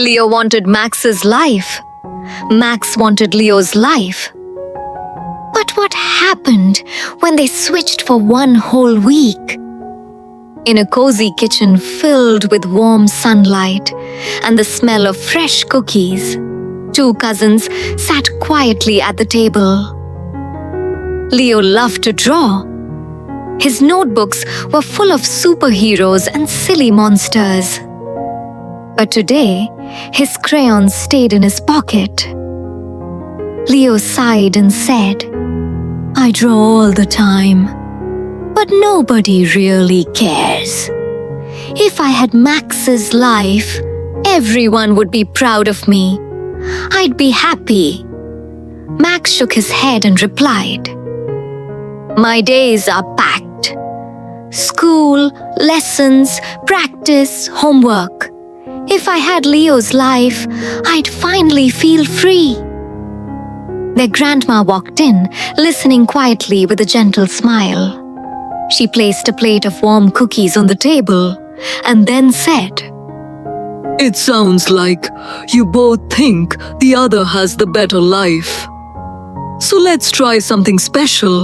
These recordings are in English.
Leo wanted Max's life. Max wanted Leo's life. But what happened when they switched for one whole week? In a cozy kitchen filled with warm sunlight and the smell of fresh cookies, two cousins sat quietly at the table. Leo loved to draw. His notebooks were full of superheroes and silly monsters. But today, his crayons stayed in his pocket. Leo sighed and said, "I draw all the time, but nobody really cares. If I had Max's life, everyone would be proud of me. I'd be happy." Max shook his head and replied, "My days are packed. School, lessons, practice, homework. If I had Leo's life, I'd finally feel free." Their grandma walked in, listening quietly with a gentle smile. She placed a plate of warm cookies on the table and then said, "It sounds like you both think the other has the better life. So let's try something special.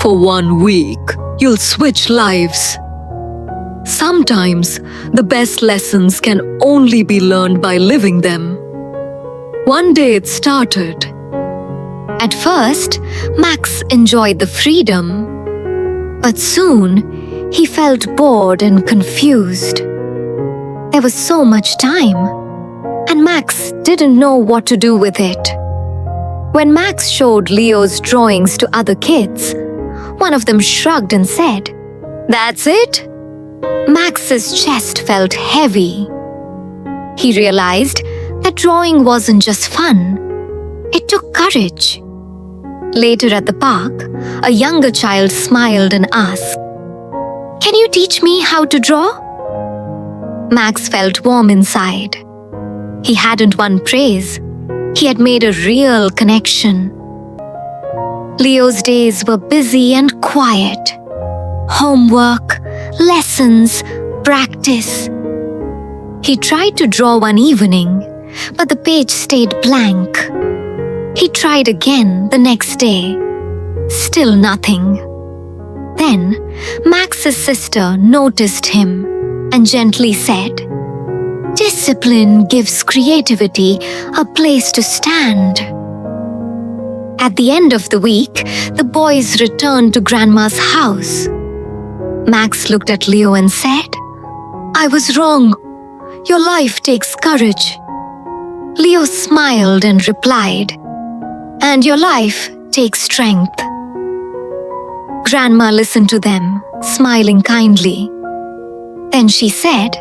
For 1 week, you'll switch lives. Sometimes the best lessons can only be learned by living them." One day it started. At first, Max enjoyed the freedom, but soon he felt bored and confused. There was so much time, and Max didn't know what to do with it. When Max showed Leo's drawings to other kids, one of them shrugged and said, "That's it?" Max's chest felt heavy. He realized that drawing wasn't just fun. It took courage. Later at the park, a younger child smiled and asked, "Can you teach me how to draw?" Max felt warm inside. He hadn't won praise. He had made a real connection. Leo's days were busy and quiet. Homework, lessons, practice. He tried to draw one evening, but the page stayed blank. He tried again the next day. Still nothing. Then Max's sister noticed him and gently said, "Discipline gives creativity a place to stand." At the end of the week, the boys returned to Grandma's house. Max looked at Leo and said, "I was wrong. Your life takes courage." Leo smiled and replied, "And your life takes strength." Grandma listened to them, smiling kindly. Then she said,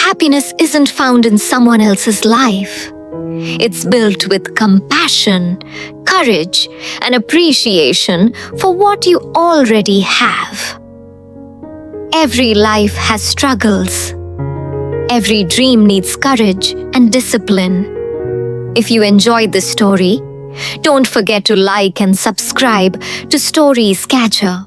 "Happiness isn't found in someone else's life. It's built with compassion, courage, and appreciation for what you already have." Every life has struggles. Every dream needs courage and discipline. If you enjoyed this story, don't forget to like and subscribe to Stories Catcher.